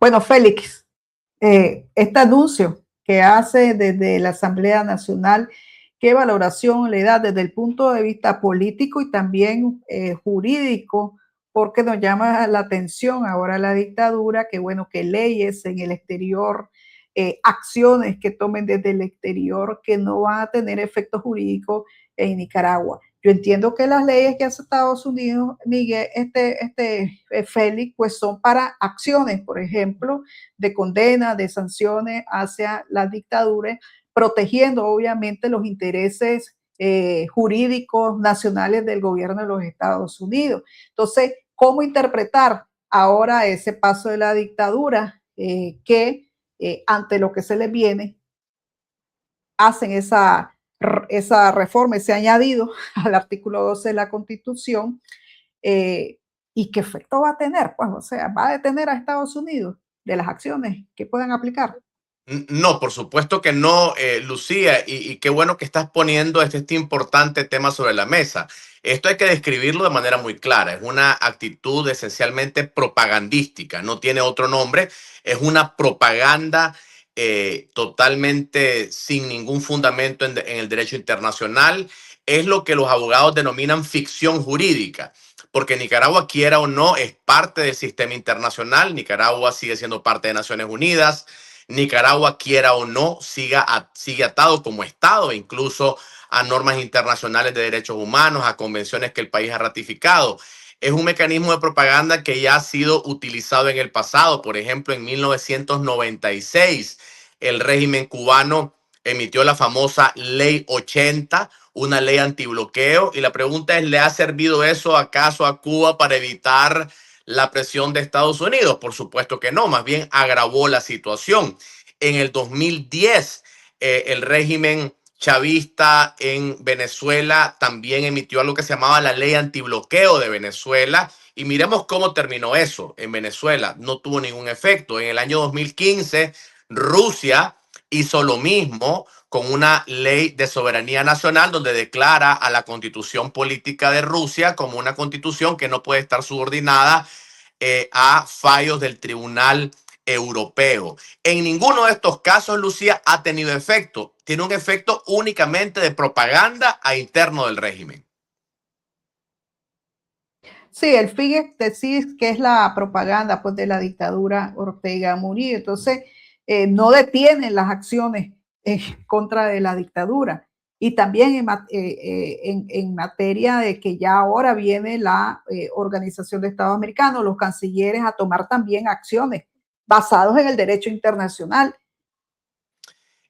Bueno, Félix, este anuncio que hace desde la Asamblea Nacional, ¿qué valoración le da desde el punto de vista político y también jurídico? Porque nos llama la atención ahora la dictadura, que bueno, que leyes en el exterior, acciones que tomen desde el exterior que no van a tener efectos jurídicos en Nicaragua. Yo entiendo que las leyes que hace Estados Unidos, Miguel, Félix, pues son para acciones, por ejemplo, de condena, de sanciones hacia las dictaduras, protegiendo obviamente los intereses jurídicos nacionales del gobierno de los Estados Unidos. Entonces, ¿cómo interpretar ahora ese paso de la dictadura que ante lo que se les viene hacen esa reforma, ese añadido al artículo 12 de la Constitución, y qué efecto va a tener? Pues, o sea, va a detener a Estados Unidos de las acciones que puedan aplicar. No, por supuesto que no, Lucía, y qué bueno que estás poniendo este importante tema sobre la mesa. Esto hay que describirlo de manera muy clara. Es una actitud esencialmente propagandística, no tiene otro nombre. Es una propaganda totalmente sin ningún fundamento en el derecho internacional. Es lo que los abogados denominan ficción jurídica. Porque Nicaragua, quiera o no, es parte del sistema internacional. Nicaragua sigue siendo parte de Naciones Unidas. Nicaragua, quiera o no, sigue atado como Estado, incluso a normas internacionales de derechos humanos, a convenciones que el país ha ratificado. Es un mecanismo de propaganda que ya ha sido utilizado en el pasado. Por ejemplo, en 1996, el régimen cubano emitió la famosa Ley 80, una ley antibloqueo. Y la pregunta es, ¿le ha servido eso acaso a Cuba para evitar la presión de Estados Unidos? Por supuesto que no, más bien agravó la situación. En el 2010, el régimen chavista en Venezuela también emitió algo que se llamaba la ley antibloqueo de Venezuela. Y miremos cómo terminó eso en Venezuela. No tuvo ningún efecto. En el año 2015, Rusia hizo lo mismo con una ley de soberanía nacional donde declara a la constitución política de Rusia como una constitución que no puede estar subordinada a fallos del Tribunal Europeo. En ninguno de estos casos, Lucía, ha tenido efecto. Tiene un efecto únicamente de propaganda a interno del régimen. Sí, el FIGE decís que es la propaganda pues, de la dictadura Ortega Murillo. Entonces, no detienen las acciones contra de la dictadura. Y también en materia de que ya ahora viene la Organización de Estados Americanos, los cancilleres a tomar también acciones basadas en el derecho internacional.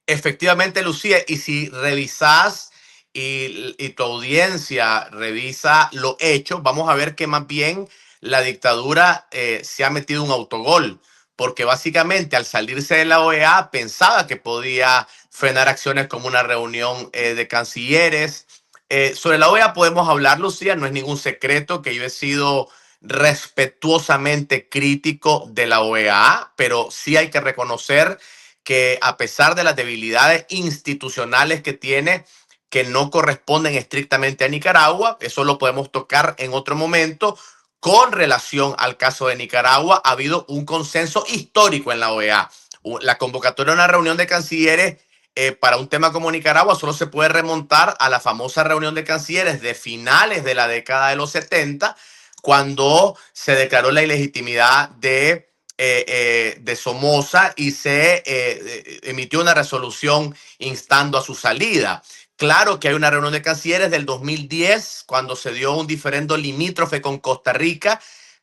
Efectivamente, Lucía, y si revisas y tu audiencia revisa lo hecho, vamos a ver que más bien la dictadura se ha metido un autogol, porque básicamente al salirse de la OEA pensaba que podía frenar acciones como una reunión de cancilleres. Sobre la OEA podemos hablar, Lucía, no es ningún secreto que yo he sido respetuosamente crítico de la OEA, pero sí hay que reconocer que a pesar de las debilidades institucionales que tiene, que no corresponden estrictamente a Nicaragua, eso lo podemos tocar en otro momento. Con relación al caso de Nicaragua, ha habido un consenso histórico en la OEA. La convocatoria de una reunión de cancilleres para un tema como Nicaragua solo se puede remontar a la famosa reunión de cancilleres de finales de la década de los 70, cuando se declaró la ilegitimidad de Somoza y se emitió una resolución instando a su salida. Claro que hay una reunión de cancilleres del 2010, cuando se dio un diferendo limítrofe con Costa Rica,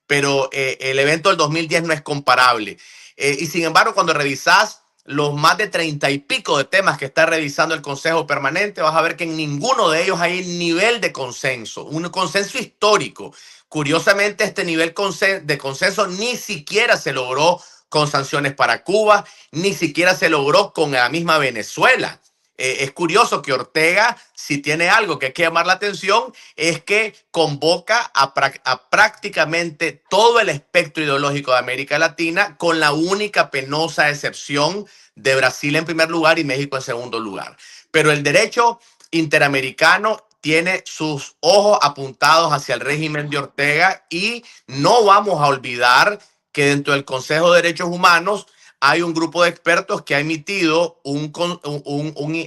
pero el evento del 2010 no es comparable. Y sin embargo, cuando revisas los más de 30 y pico de temas que está revisando el Consejo Permanente, vas a ver que en ninguno de ellos hay nivel de consenso, un consenso histórico. Curiosamente, este nivel de consenso ni siquiera se logró con sanciones para Cuba, ni siquiera se logró con la misma Venezuela. Es curioso que Ortega, si tiene algo que hay que llamar la atención, es que convoca a prácticamente todo el espectro ideológico de América Latina, con la única penosa excepción de Brasil en primer lugar y México en segundo lugar. Pero el derecho interamericano tiene sus ojos apuntados hacia el régimen de Ortega y no vamos a olvidar que dentro del Consejo de Derechos Humanos hay un grupo de expertos que ha emitido un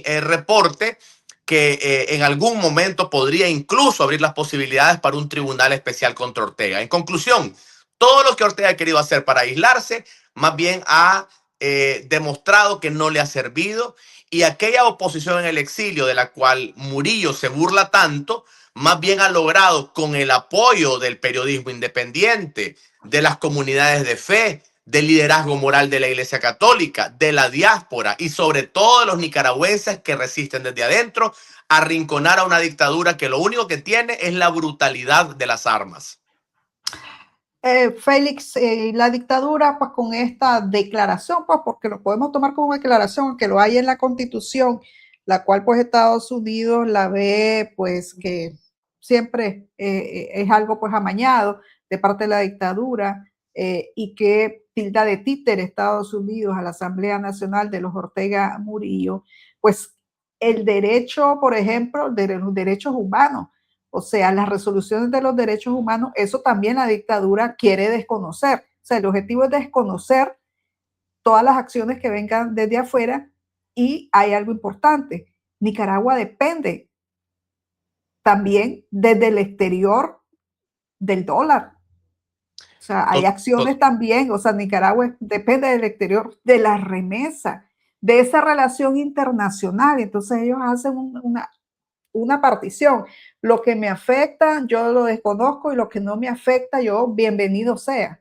reporte que en algún momento podría incluso abrir las posibilidades para un tribunal especial contra Ortega. En conclusión, todo lo que Ortega ha querido hacer para aislarse, más bien ha demostrado que no le ha servido, y aquella oposición en el exilio de la cual Murillo se burla tanto, más bien ha logrado, con el apoyo del periodismo independiente, de las comunidades de fe, del liderazgo moral de la Iglesia Católica, de la diáspora y sobre todo de los nicaragüenses que resisten desde adentro, arrinconar a una dictadura que lo único que tiene es la brutalidad de las armas. Félix, la dictadura, pues con esta declaración, pues porque lo podemos tomar como declaración, que lo hay en la Constitución, la cual pues Estados Unidos la ve pues que siempre es algo pues amañado de parte de la dictadura, y que tilda de títere Estados Unidos a la Asamblea Nacional de los Ortega Murillo, pues el derecho, por ejemplo, de los derechos humanos, o sea, las resoluciones de los derechos humanos, eso también la dictadura quiere desconocer. O sea, el objetivo es desconocer todas las acciones que vengan desde afuera. Y hay algo importante, Nicaragua depende también desde el exterior del dólar. O sea, hay acciones también, o sea, Nicaragua depende del exterior, de la remesa, de esa relación internacional. Entonces ellos hacen una partición. Lo que me afecta, yo lo desconozco, y lo que no me afecta, yo bienvenido sea.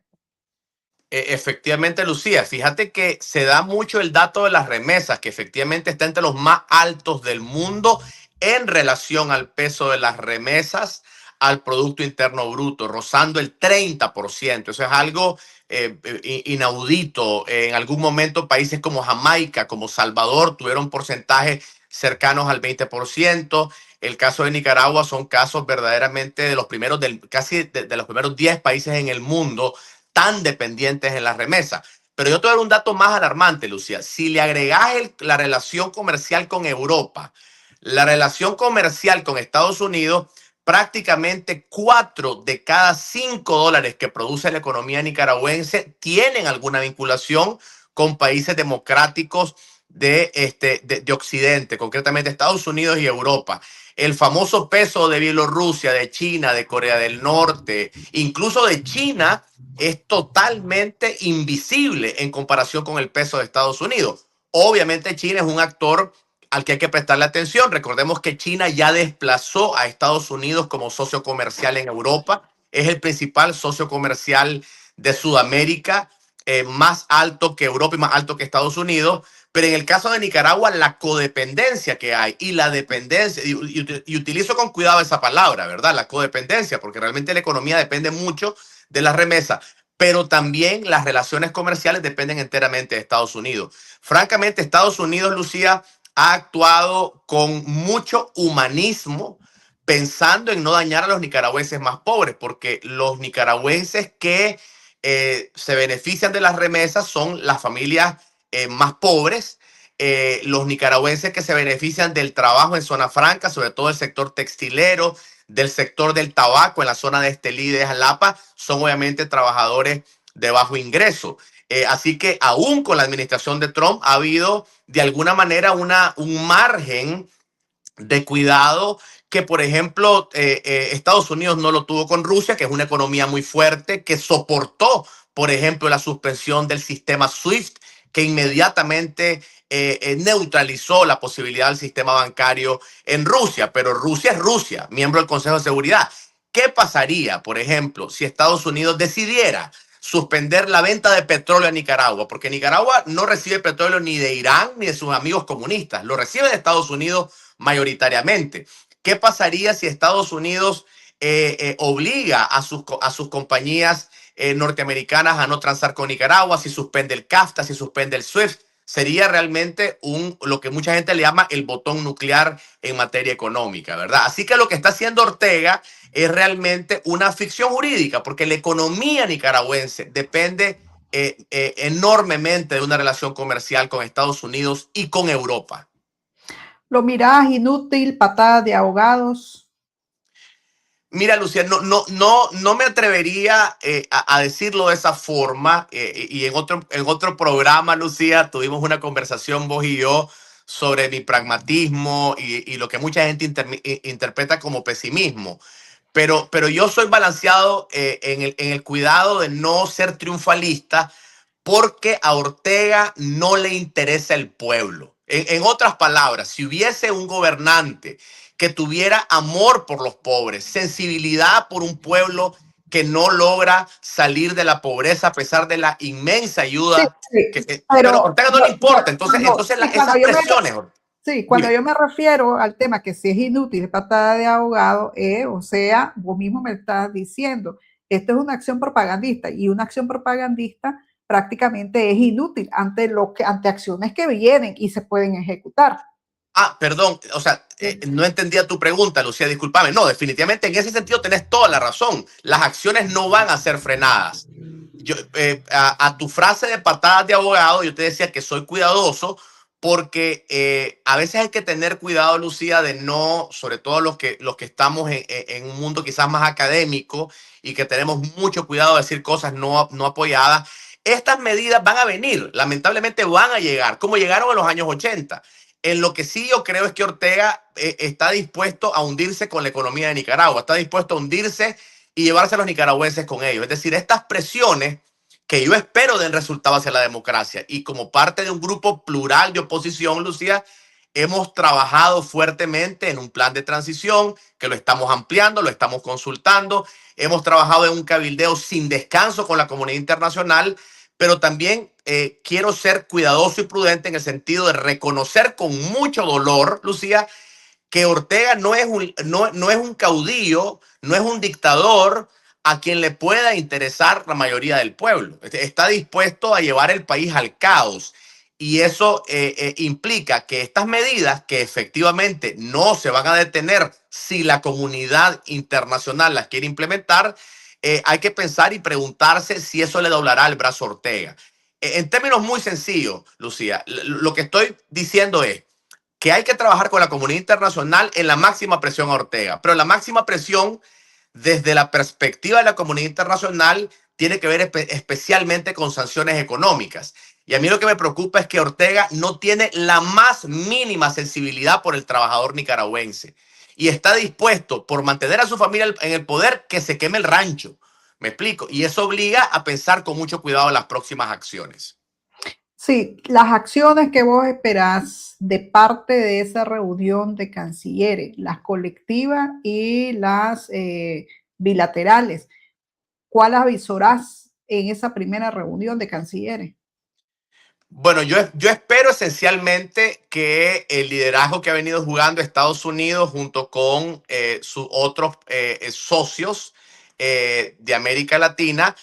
Efectivamente, Lucía, fíjate que se da mucho el dato de las remesas, que efectivamente está entre los más altos del mundo en relación al peso de las remesas al Producto Interno Bruto, rozando el 30%. Eso es algo inaudito. En algún momento países como Jamaica, como Salvador, tuvieron porcentajes cercanos al 20%. El caso de Nicaragua son casos verdaderamente de los primeros, casi de los primeros 10 países en el mundo tan dependientes en las remesas. Pero yo te voy a dar un dato más alarmante, Lucía. Si le agregas la relación comercial con Europa, la relación comercial con Estados Unidos, prácticamente 4 de cada 5 dólares que produce la economía nicaragüense tienen alguna vinculación con países democráticos de Occidente, concretamente Estados Unidos y Europa. El famoso peso de Bielorrusia, de China, de Corea del Norte, incluso de China, es totalmente invisible en comparación con el peso de Estados Unidos. Obviamente China es un actor al que hay que prestarle atención. Recordemos que China ya desplazó a Estados Unidos como socio comercial en Europa. Es el principal socio comercial de Sudamérica, más alto que Europa y más alto que Estados Unidos. Pero en el caso de Nicaragua, la codependencia que hay y la dependencia, y utilizo con cuidado esa palabra, ¿verdad? La codependencia, porque realmente la economía depende mucho de las remesas, pero también las relaciones comerciales dependen enteramente de Estados Unidos. Francamente, Estados Unidos, Lucía, ha actuado con mucho humanismo, pensando en no dañar a los nicaragüenses más pobres, porque los nicaragüenses que se benefician de las remesas son las familias más pobres, los nicaragüenses que se benefician del trabajo en zona franca, sobre todo el sector textilero, del sector del tabaco en la zona de Estelí y de Jalapa, son obviamente trabajadores de bajo ingreso. Así que aún con la administración de Trump ha habido de alguna manera un margen de cuidado que, por ejemplo, Estados Unidos no lo tuvo con Rusia, que es una economía muy fuerte, que soportó, por ejemplo, la suspensión del sistema SWIFT, que inmediatamente neutralizó la posibilidad del sistema bancario en Rusia. Pero Rusia es Rusia, miembro del Consejo de Seguridad. ¿Qué pasaría, por ejemplo, si Estados Unidos decidiera suspender la venta de petróleo a Nicaragua? Porque Nicaragua no recibe petróleo ni de Irán ni de sus amigos comunistas, lo recibe de Estados Unidos mayoritariamente. ¿Qué pasaría si Estados Unidos obliga a sus compañías norteamericanas a no transar con Nicaragua, si suspende el CAFTA, si suspende el SWIFT? Sería realmente lo que mucha gente le llama el botón nuclear en materia económica, ¿verdad? Así que lo que está haciendo Ortega es realmente una ficción jurídica, porque la economía nicaragüense depende enormemente de una relación comercial con Estados Unidos y con Europa. ¿Lo mirás inútil, patada de ahogados? Mira, Lucía, no me atrevería a decirlo de esa forma. Y en otro programa, Lucía, tuvimos una conversación vos y yo sobre mi pragmatismo y lo que mucha gente interpreta como pesimismo. Pero yo soy balanceado en el cuidado de no ser triunfalista porque a Ortega no le interesa el pueblo. En otras palabras, si hubiese un gobernante que tuviera amor por los pobres, sensibilidad por un pueblo que no logra salir de la pobreza a pesar de la inmensa Sí, ayuda sí, pero a pero Ortega no le importa. Entonces, cuando, sí, esas presiones, sí, cuando dime. yo me refiero al tema que si es inútil patada de abogado, o sea, vos mismo me estás diciendo, esto es una acción propagandista y una acción propagandista prácticamente es inútil ante acciones que vienen y se pueden ejecutar. Perdón, o sea, no entendía tu pregunta, Lucía, discúlpame. No, definitivamente en ese sentido tenés toda la razón. Las acciones no van a ser frenadas. A tu frase de patadas de abogado, yo te decía que soy cuidadoso porque a veces hay que tener cuidado, Lucía, de no, sobre todo los que estamos en un mundo quizás más académico y que tenemos mucho cuidado de decir cosas no apoyadas. Estas medidas van a venir, lamentablemente van a llegar, como llegaron en los años 80. En lo que sí yo creo es que Ortega está dispuesto a hundirse con la economía de Nicaragua, está dispuesto a hundirse y llevarse a los nicaragüenses con ellos. Es decir, estas presiones que yo espero den resultado hacia la democracia y como parte de un grupo plural de oposición, Lucía, hemos trabajado fuertemente en un plan de transición que lo estamos ampliando, lo estamos consultando, hemos trabajado en un cabildeo sin descanso con la comunidad internacional, pero también quiero ser cuidadoso y prudente en el sentido de reconocer con mucho dolor, Lucía, que Ortega no es un caudillo, no es un dictador a quien le pueda interesar la mayoría del pueblo. Está dispuesto a llevar el país al caos. Y eso implica que estas medidas, que efectivamente no se van a detener si la comunidad internacional las quiere implementar, hay que pensar y preguntarse si eso le doblará el brazo a Ortega. En términos muy sencillos, Lucía, lo que estoy diciendo es, que hay que trabajar con la comunidad internacional en la máxima presión a Ortega, pero la máxima presión desde la perspectiva de la comunidad internacional tiene que ver especialmente con sanciones económicas. Y a mí lo que me preocupa es que Ortega no tiene la más mínima sensibilidad por el trabajador nicaragüense y está dispuesto por mantener a su familia en el poder que se queme el rancho. Me explico. Y eso obliga a pensar con mucho cuidado las próximas acciones. Sí, las acciones que vos esperás de parte de esa reunión de cancilleres, las colectivas y las bilaterales, ¿cuál avisorás en esa primera reunión de cancilleres? Bueno, yo espero esencialmente que el liderazgo que ha venido jugando Estados Unidos junto con sus otros socios de América Latina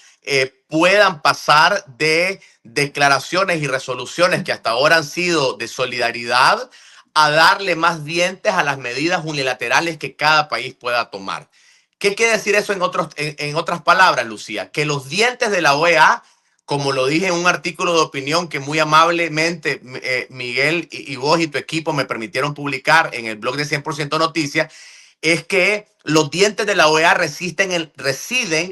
puedan pasar de declaraciones y resoluciones que hasta ahora han sido de solidaridad a darle más dientes a las medidas unilaterales que cada país pueda tomar. ¿Qué quiere decir eso en otras palabras, Lucía? Que los dientes de la OEA, como lo dije en un artículo de opinión que muy amablemente Miguel y vos y tu equipo me permitieron publicar en el blog de 100% Noticias, es que los dientes de la OEA residen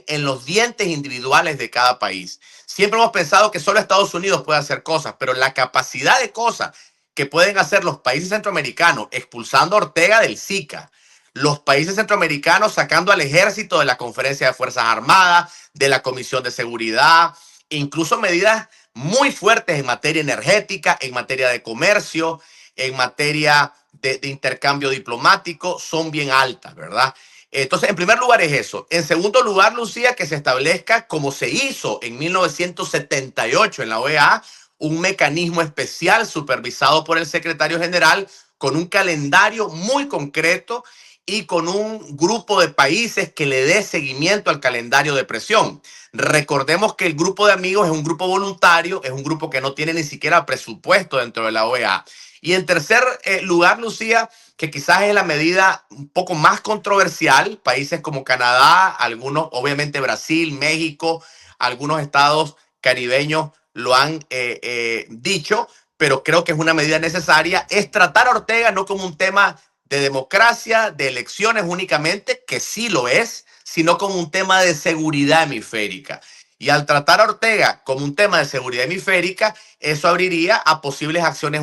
en los dientes individuales de cada país. Siempre hemos pensado que solo Estados Unidos puede hacer cosas, pero la capacidad de cosas que pueden hacer los países centroamericanos, expulsando a Ortega del SICA, los países centroamericanos sacando al ejército de la Conferencia de Fuerzas Armadas, de la Comisión de Seguridad, incluso medidas muy fuertes en materia energética, en materia de comercio, en materia de intercambio diplomático, son bien altas, ¿verdad? Entonces, en primer lugar es eso. En segundo lugar, Lucía, que se establezca, como se hizo en 1978 en la OEA, un mecanismo especial supervisado por el secretario general con un calendario muy concreto y con un grupo de países que le dé seguimiento al calendario de presión. Recordemos que el grupo de amigos es un grupo voluntario, es un grupo que no tiene ni siquiera presupuesto dentro de la OEA. Y en tercer lugar, Lucía, que quizás es la medida un poco más controversial, países como Canadá, algunos, obviamente Brasil, México, algunos estados caribeños lo han dicho, pero creo que es una medida necesaria, es tratar a Ortega no como un tema de democracia, de elecciones únicamente, que sí lo es, sino como un tema de seguridad hemisférica. Y al tratar a Ortega como un tema de seguridad hemisférica, eso abriría a posibles acciones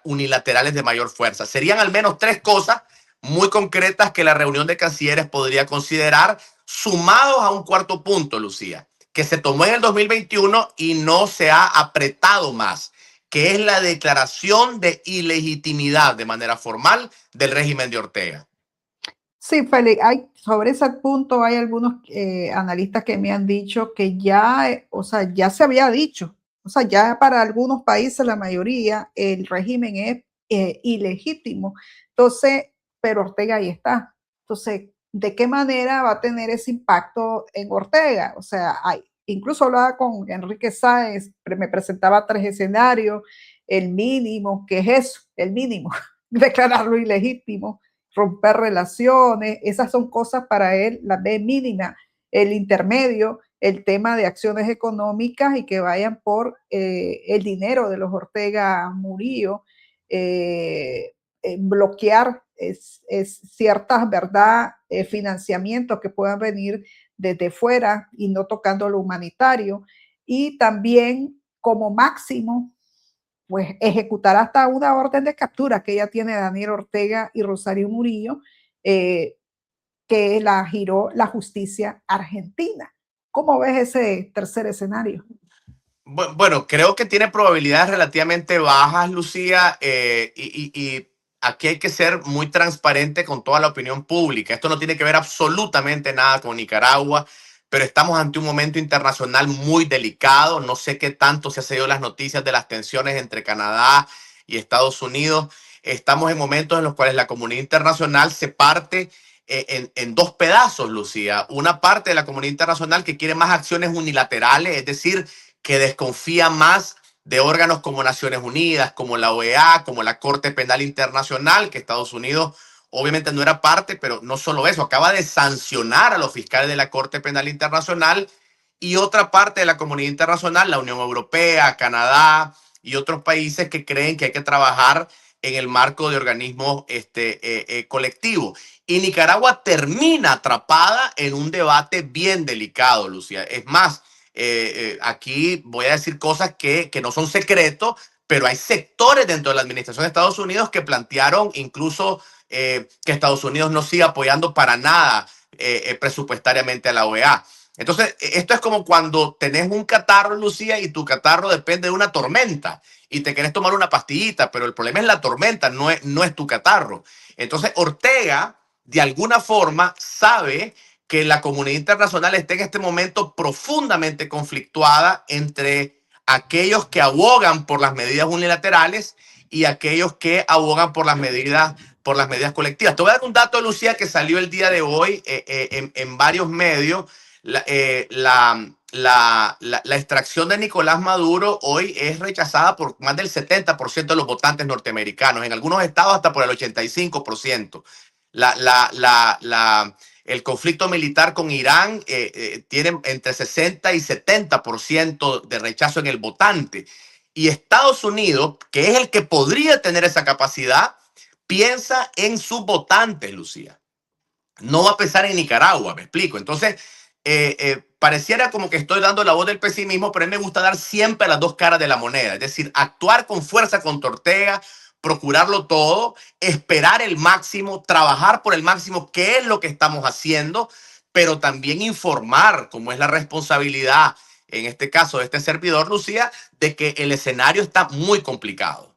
unilaterales de mayor fuerza. Serían al menos tres cosas muy concretas que la reunión de cancilleres podría considerar, sumados a un cuarto punto, Lucía, que se tomó en el 2021 y no se ha apretado más, que es la declaración de ilegitimidad de manera formal del régimen de Ortega. Sí, Félix, sobre ese punto hay algunos analistas que me han dicho que ya, o sea, ya se había dicho, o sea, ya para algunos países, la mayoría, el régimen es ilegítimo. Entonces, pero Ortega ahí está. Entonces, ¿de qué manera va a tener ese impacto en Ortega? O sea, incluso hablaba con Enrique Sáenz, me presentaba tres escenarios, el mínimo, ¿qué es eso? El mínimo, declararlo ilegítimo, romper relaciones, esas son cosas para él, las ve mínima. El intermedio, el tema de acciones económicas y que vayan por el dinero de los Ortega Murillo, bloquear ciertas, ¿verdad?, financiamientos que puedan venir desde fuera y no tocando lo humanitario. Y también como máximo, pues ejecutar hasta una orden de captura que ya tiene Daniel Ortega y Rosario Murillo, que la giró la justicia argentina. ¿Cómo ves ese tercer escenario? Bueno, creo que tiene probabilidades relativamente bajas, Lucía, y aquí hay que ser muy transparente con toda la opinión pública. Esto no tiene que ver absolutamente nada con Nicaragua, pero estamos ante un momento internacional muy delicado. No sé qué tanto se ha seguido las noticias de las tensiones entre Canadá y Estados Unidos. Estamos en momentos en los cuales la comunidad internacional se parte en dos pedazos, Lucía. Una parte de la comunidad internacional que quiere más acciones unilaterales, es decir, que desconfía más de órganos como Naciones Unidas, como la OEA, como la Corte Penal Internacional, que Estados Unidos obviamente no era parte, pero no solo eso, acaba de sancionar a los fiscales de la Corte Penal Internacional, y otra parte de la comunidad internacional, la Unión Europea, Canadá y otros países que creen que hay que trabajar en el marco de organismos colectivos. Y Nicaragua termina atrapada en un debate bien delicado, Lucía. Es más, aquí voy a decir cosas que no son secretos, pero hay sectores dentro de la administración de Estados Unidos que plantearon incluso que Estados Unidos no siga apoyando para nada presupuestariamente a la OEA. Entonces, esto es como cuando tenés un catarro, Lucía, y tu catarro depende de una tormenta y te querés tomar una pastillita, pero el problema es la tormenta, no es tu catarro. Entonces, Ortega, de alguna forma, sabe que la comunidad internacional está en este momento profundamente conflictuada entre aquellos que abogan por las medidas unilaterales y aquellos que abogan por las medidas colectivas. Te voy a dar un dato, Lucía, que salió el día de hoy en varios medios. La, eh, la, la extracción de Nicolás Maduro hoy es rechazada por más del 70% de los votantes norteamericanos, en algunos estados hasta por el 85%. La, la, la, la, el conflicto militar con Irán tiene entre 60 y 70% de rechazo en el votante. Y Estados Unidos, que es el que podría tener esa capacidad, piensa en sus votantes, Lucía. No va a pesar en Nicaragua, me explico. Entonces, pareciera como que estoy dando la voz del pesimismo, pero a mí me gusta dar siempre las dos caras de la moneda. Es decir, actuar con fuerza contra Ortega, procurarlo todo, esperar el máximo, trabajar por el máximo, que es lo que estamos haciendo, pero también informar, como es la responsabilidad, en este caso de este servidor, Lucía, de que el escenario está muy complicado.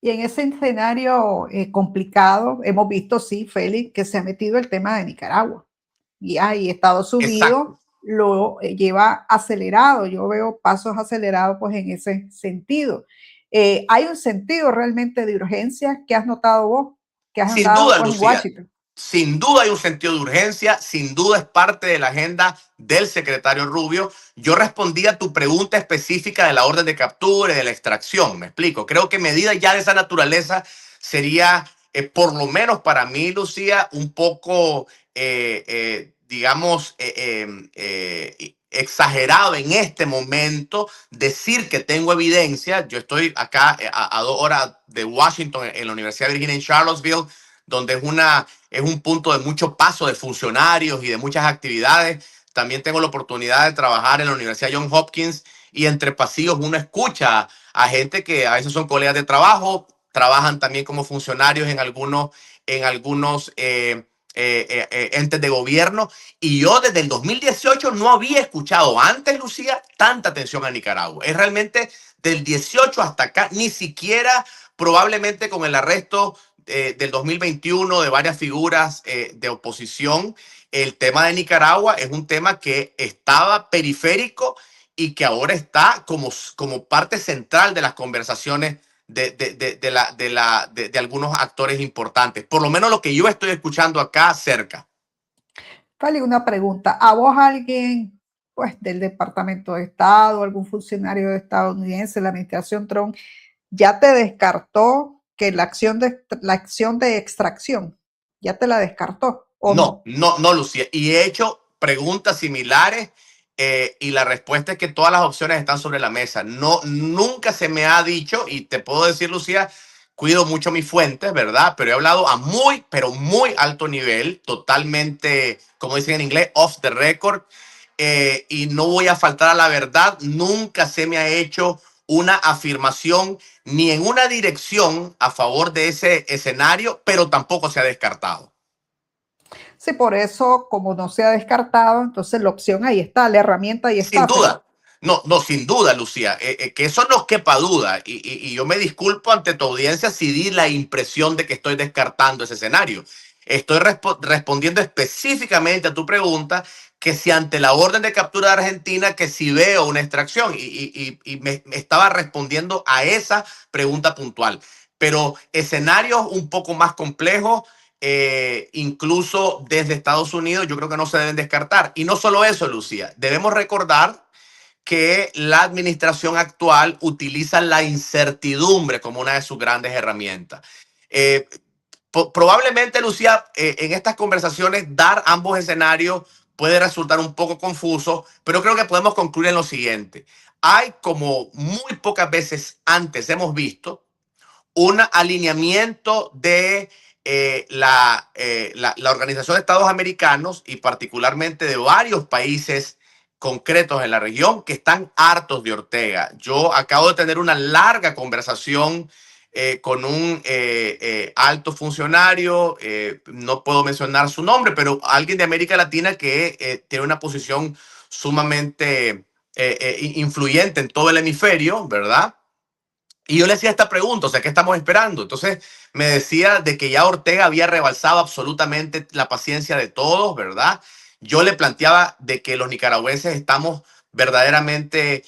Y en ese escenario complicado, hemos visto, sí, Félix, que se ha metido el tema de Nicaragua. Y ahí Estados Unidos Exacto. lo lleva acelerado. Yo veo pasos acelerados pues en ese sentido. Hay un sentido realmente de urgencia que has notado vos, que has Sin notado duda, pues en Lucía. Washington. Sin duda hay un sentido de urgencia, sin duda es parte de la agenda del secretario Rubio. Yo respondí a tu pregunta específica de la orden de captura y de la extracción, me explico. Creo que medidas ya de esa naturaleza sería, por lo menos para mí, Lucía, un poco, digamos, exagerado en este momento decir que tengo evidencia. Yo estoy acá a 2 horas de Washington, en la Universidad de Virginia en Charlottesville, donde es un punto de mucho paso de funcionarios y de muchas actividades. También tengo la oportunidad de trabajar en la Universidad Johns Hopkins, y entre pasillos uno escucha a gente que a veces son colegas de trabajo, trabajan también como funcionarios en algunos entes de gobierno. Y yo desde el 2018 no había escuchado antes, Lucía, tanta atención a Nicaragua. Es realmente del 18 hasta acá, ni siquiera probablemente con el arresto del 2021 de varias figuras de oposición. El tema de Nicaragua es un tema que estaba periférico y que ahora está como parte central de las conversaciones de algunos actores importantes, por lo menos lo que yo estoy escuchando acá cerca. Fali, una pregunta. ¿A vos alguien, pues, del Departamento de Estado, algún funcionario estadounidense, la administración Trump, ya te descartó que la acción de extracción, ya te la descartó o No, no? no, no, Lucía. Y he hecho preguntas similares y la respuesta es que todas las opciones están sobre la mesa. No, nunca se me ha dicho, y te puedo decir, Lucía, cuido mucho mis fuentes, ¿verdad? Pero he hablado a muy, pero muy alto nivel, totalmente, como dicen en inglés, off the record. Y no voy a faltar a la verdad. Nunca se me ha hecho una afirmación ni en una dirección a favor de ese escenario, pero tampoco se ha descartado. Sí, por eso, como no se ha descartado, entonces la opción ahí está, la herramienta ahí Sin está, pero duda. No, no, sin duda, Lucía. Que eso no quepa duda. Y yo me disculpo ante tu audiencia si di la impresión de que estoy descartando ese escenario. Estoy respondiendo específicamente a tu pregunta, que si ante la orden de captura de Argentina, que si veo una extracción. Y me estaba respondiendo a esa pregunta puntual. Pero escenarios un poco más complejos, incluso desde Estados Unidos, yo creo que no se deben descartar. Y no solo eso, Lucía, debemos recordar que la administración actual utiliza la incertidumbre como una de sus grandes herramientas. Eh, Probablemente, Lucía, en estas conversaciones dar ambos escenarios puede resultar un poco confuso, pero creo que podemos concluir en lo siguiente. Hay, como muy pocas veces antes hemos visto, un alineamiento de la Organización de Estados Americanos y particularmente de varios países concretos en la región que están hartos de Ortega. Yo acabo de tener una larga conversación con un alto funcionario, no puedo mencionar su nombre, pero alguien de América Latina que tiene una posición sumamente influyente en todo el hemisferio, ¿verdad? Y yo le hacía esta pregunta, o sea, ¿qué estamos esperando? Entonces me decía de que ya Ortega había rebalsado absolutamente la paciencia de todos, ¿verdad? Yo le planteaba de que los nicaragüenses estamos verdaderamente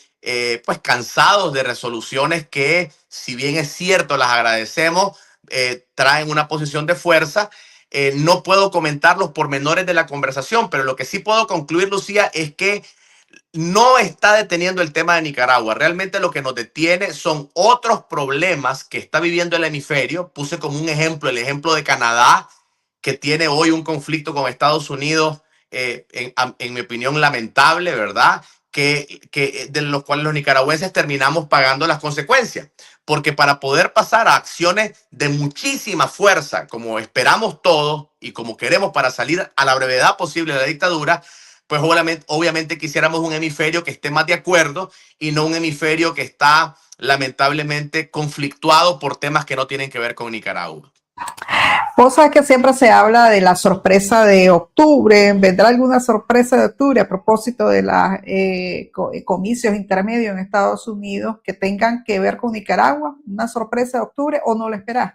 pues cansados de resoluciones que, si bien es cierto, las agradecemos, traen una posición de fuerza. No puedo comentar los pormenores de la conversación, pero lo que sí puedo concluir, Lucía, es que no está deteniendo el tema de Nicaragua. Realmente lo que nos detiene son otros problemas que está viviendo el hemisferio. Puse como un ejemplo el ejemplo de Canadá, que tiene hoy un conflicto con Estados Unidos, en mi opinión, lamentable, ¿verdad? De los cuales los nicaragüenses terminamos pagando las consecuencias. Porque para poder pasar a acciones de muchísima fuerza, como esperamos todos y como queremos para salir a la brevedad posible de la dictadura, pues obviamente quisiéramos un hemisferio que esté más de acuerdo y no un hemisferio que está lamentablemente conflictuado por temas que no tienen que ver con Nicaragua. vos sabés que siempre se habla de la sorpresa de octubre. ¿Vendrá alguna sorpresa de octubre a propósito de los comicios intermedios en Estados Unidos que tengan que ver con Nicaragua? ¿Una sorpresa de octubre o no la esperás?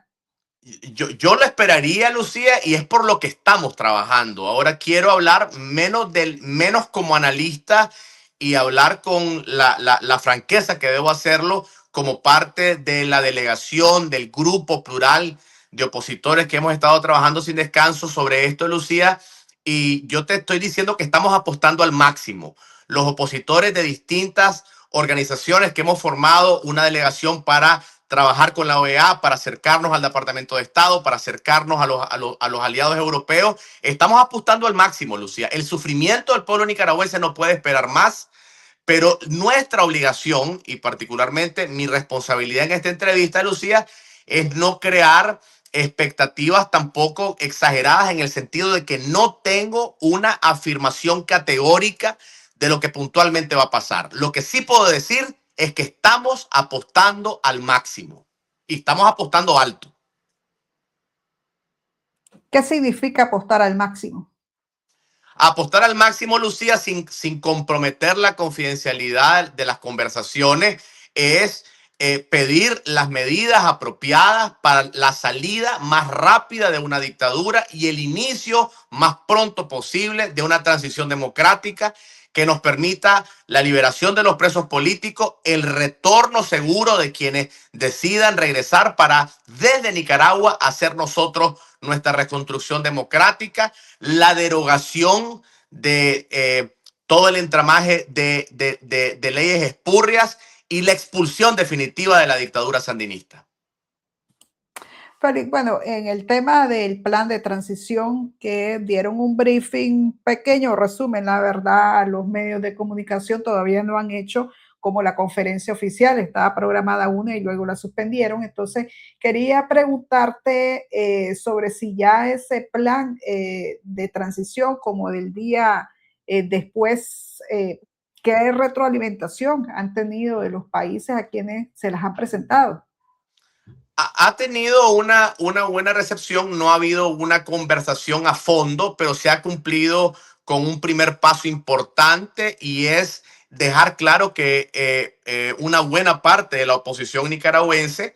Yo lo esperaría, Lucía, y es por lo que estamos trabajando. Ahora quiero hablar menos como analista y hablar con la franqueza que debo hacerlo como parte de la delegación del grupo plural de opositores que hemos estado trabajando sin descanso sobre esto, Lucía. Y yo te estoy diciendo que estamos apostando al máximo. Los opositores de distintas organizaciones que hemos formado una delegación para trabajar con la OEA, para acercarnos al Departamento de Estado, para acercarnos a los aliados europeos. Estamos apostando al máximo, Lucía. El sufrimiento del pueblo nicaragüense no puede esperar más. Pero nuestra obligación, y particularmente mi responsabilidad en esta entrevista, Lucía, es no crear expectativas tampoco exageradas en el sentido de que no tengo una afirmación categórica de lo que puntualmente va a pasar. Lo que sí puedo decir es que estamos apostando al máximo y estamos apostando alto. ¿Qué significa apostar al máximo? Apostar al máximo, Lucía, sin comprometer la confidencialidad de las conversaciones, es pedir las medidas apropiadas para la salida más rápida de una dictadura y el inicio más pronto posible de una transición democrática que nos permita la liberación de los presos políticos, el retorno seguro de quienes decidan regresar para desde Nicaragua hacer nosotros nuestra reconstrucción democrática, la derogación de todo el entramaje de leyes espurias y la expulsión definitiva de la dictadura sandinista. Félix, bueno, en el tema del plan de transición, que dieron un briefing, pequeño resumen, la verdad, los medios de comunicación todavía no han hecho como la conferencia oficial, estaba programada una y luego la suspendieron. Entonces, quería preguntarte sobre si ya ese plan de transición, como del día después, ¿qué retroalimentación han tenido de los países a quienes se las han presentado? Ha tenido una buena recepción, no ha habido una conversación a fondo, pero se ha cumplido con un primer paso importante y es dejar claro que una buena parte de la oposición nicaragüense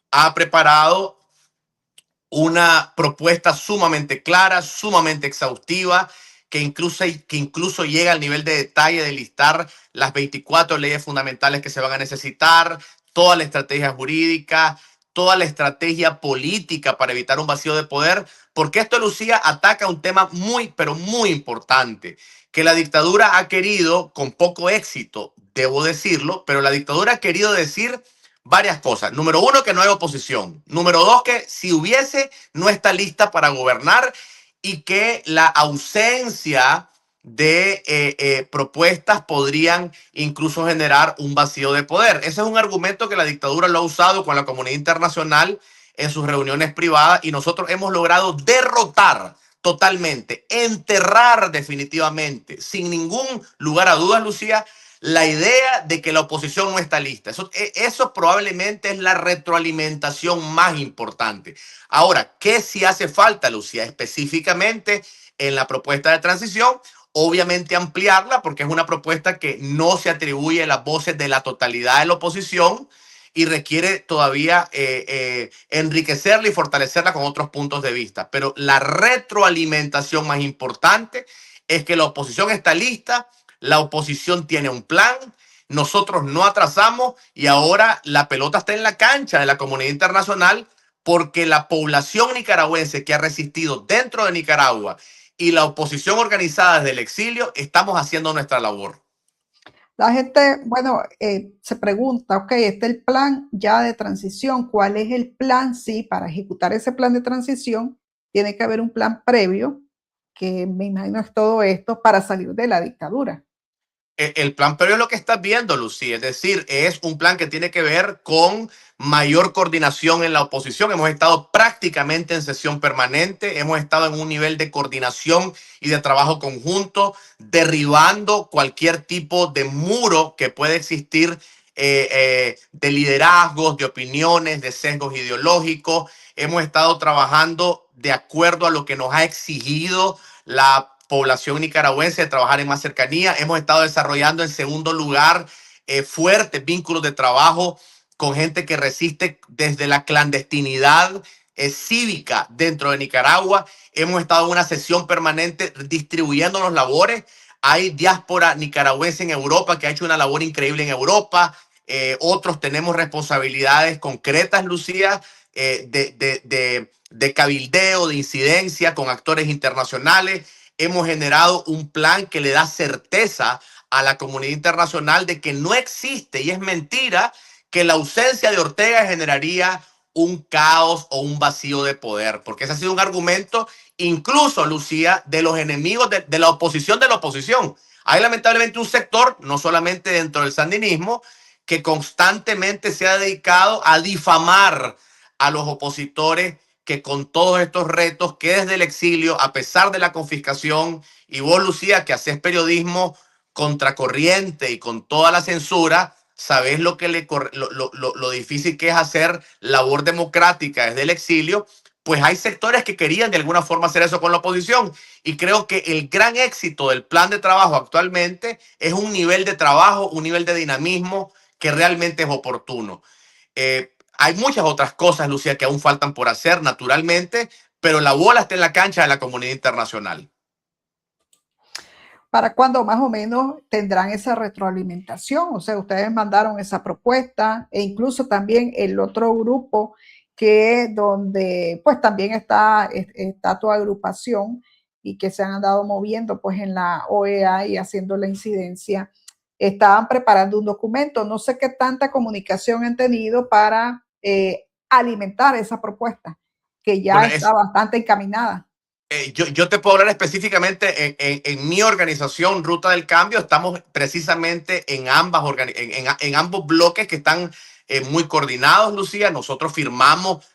ha preparado una propuesta sumamente clara, sumamente exhaustiva, que incluso llega al nivel de detalle de listar las 24 leyes fundamentales que se van a necesitar, toda la estrategia jurídica, toda la estrategia política para evitar un vacío de poder, porque esto, Lucía, ataca un tema muy, pero muy importante, que la dictadura ha querido, con poco éxito, debo decirlo, pero la dictadura ha querido decir varias cosas. Número uno, que no hay oposición. Número dos, que si hubiese, no está lista para gobernar y que la ausencia de propuestas podrían incluso generar un vacío de poder. Ese es un argumento que la dictadura lo ha usado con la comunidad internacional en sus reuniones privadas y nosotros hemos logrado derrotar totalmente, enterrar definitivamente, sin ningún lugar a dudas, Lucía, la idea de que la oposición no está lista. Eso probablemente es la retroalimentación más importante. Ahora, ¿qué sí hace falta, Lucía? Específicamente en la propuesta de transición, obviamente ampliarla, porque es una propuesta que no se atribuye las voces de la totalidad de la oposición y requiere todavía enriquecerla y fortalecerla con otros puntos de vista. Pero la retroalimentación más importante es que la oposición está lista, la oposición tiene un plan, nosotros no atrasamos y ahora la pelota está en la cancha de la comunidad internacional porque la población nicaragüense que ha resistido dentro de Nicaragua y la oposición organizada desde el exilio estamos haciendo nuestra labor. La gente, bueno, se pregunta, ok, este es el plan ya de transición, ¿cuál es el plan? Sí, para ejecutar ese plan de transición tiene que haber un plan previo, que me imagino es todo esto para salir de la dictadura. El plan previo es lo que estás viendo, Lucía, es decir, es un plan que tiene que ver con mayor coordinación en la oposición. Hemos estado prácticamente en sesión permanente, hemos estado en un nivel de coordinación y de trabajo conjunto, derribando cualquier tipo de muro que pueda existir de liderazgos, de opiniones, de sesgos ideológicos. Hemos estado trabajando de acuerdo a lo que nos ha exigido la población nicaragüense de trabajar en más cercanía. Hemos estado desarrollando en segundo lugar fuertes vínculos de trabajo con gente que resiste desde la clandestinidad cívica dentro de Nicaragua. Hemos estado en una sesión permanente distribuyendo los labores. Hay diáspora nicaragüense en Europa que ha hecho una labor increíble en Europa. Otros tenemos responsabilidades concretas, Lucía, de cabildeo, de incidencia con actores internacionales. Hemos generado un plan que le da certeza a la comunidad internacional de que no existe y es mentira que la ausencia de Ortega generaría un caos o un vacío de poder, porque ese ha sido un argumento incluso, Lucía, de los enemigos de la oposición de la oposición. Hay lamentablemente un sector, no solamente dentro del sandinismo, que constantemente se ha dedicado a difamar a los opositores que con todos estos retos, que desde el exilio, a pesar de la confiscación, y vos, Lucía, que haces periodismo contracorriente y con toda la censura, sabés lo difícil que es hacer labor democrática desde el exilio, pues hay sectores que querían de alguna forma hacer eso con la oposición. Y creo que el gran éxito del plan de trabajo actualmente es un nivel de trabajo, un nivel de dinamismo que realmente es oportuno. Hay muchas otras cosas, Lucía, que aún faltan por hacer, naturalmente, pero la bola está en la cancha de la comunidad internacional. ¿Para cuándo más o menos tendrán esa retroalimentación? O sea, ustedes mandaron esa propuesta e incluso también el otro grupo que donde pues también está tu agrupación y que se han andado moviendo pues en la OEA y haciendo la incidencia, estaban preparando un documento. No sé qué tanta comunicación han tenido para alimentar esa propuesta, que ya está bastante encaminada. Yo te puedo hablar específicamente en mi organización, Ruta del Cambio. Estamos precisamente en ambos bloques que están muy coordinados, Lucía. Nosotros firmamos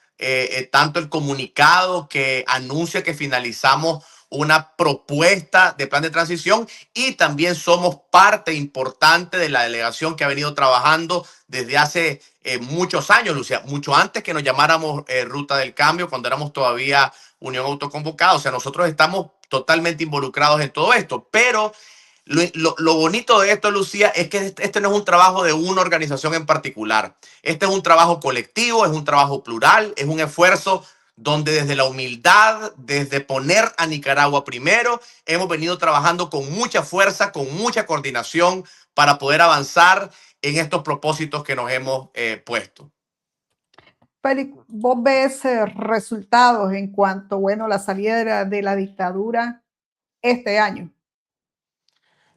tanto el comunicado que anuncia que finalizamos una propuesta de plan de transición y también somos parte importante de la delegación que ha venido trabajando desde hace muchos años, Lucía, mucho antes que nos llamáramos Ruta del Cambio, cuando éramos todavía Unión Autoconvocada. O sea, nosotros estamos totalmente involucrados en todo esto, pero lo bonito de esto, Lucía, es que este no es un trabajo de una organización en particular. Este es un trabajo colectivo, es un trabajo plural, es un esfuerzo donde desde la humildad, desde poner a Nicaragua primero, hemos venido trabajando con mucha fuerza, con mucha coordinación para poder avanzar en estos propósitos que nos hemos puesto. Pero vos ves resultados en cuanto, bueno, la salida de la dictadura este año.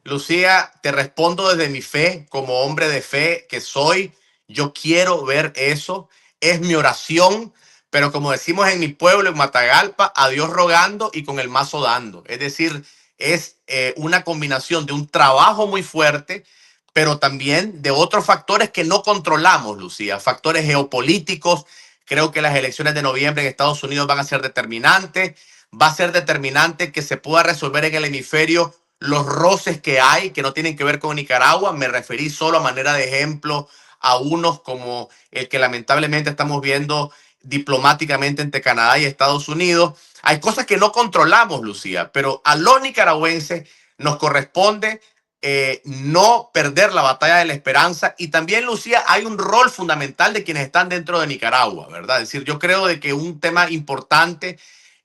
Lucía, te respondo desde mi fe, como hombre de fe que soy. Yo quiero ver eso. Es mi oración, pero como decimos en mi pueblo, en Matagalpa, a Dios rogando y con el mazo dando. Es decir, es una combinación de un trabajo muy fuerte, pero también de otros factores que no controlamos, Lucía. Factores geopolíticos. Creo que las elecciones de noviembre en Estados Unidos van a ser determinantes. Va a ser determinante que se pueda resolver en el hemisferio los roces que hay, que no tienen que ver con Nicaragua. Me referí solo a manera de ejemplo a unos como el que lamentablemente estamos viendo diplomáticamente entre Canadá y Estados Unidos. Hay cosas que no controlamos, Lucía, pero a los nicaragüenses nos corresponde no perder la batalla de la esperanza. Y también, Lucía, hay un rol fundamental de quienes están dentro de Nicaragua, ¿verdad? Es decir, yo creo de que un tema importante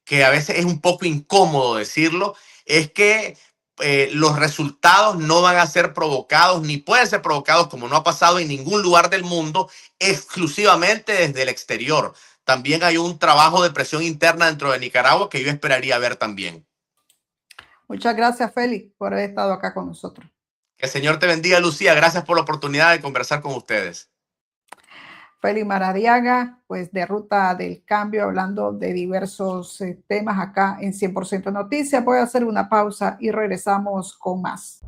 que a veces es un poco incómodo decirlo, es que los resultados no van a ser provocados ni pueden ser provocados, como no ha pasado en ningún lugar del mundo, exclusivamente desde el exterior. También hay un trabajo de presión interna dentro de Nicaragua que yo esperaría ver también. Muchas gracias, Félix, por haber estado acá con nosotros. Que el Señor te bendiga, Lucía. Gracias por la oportunidad de conversar con ustedes. Félix Maradiaga, pues de Ruta del Cambio, hablando de diversos temas acá en 100% Noticias. Voy a hacer una pausa y regresamos con más.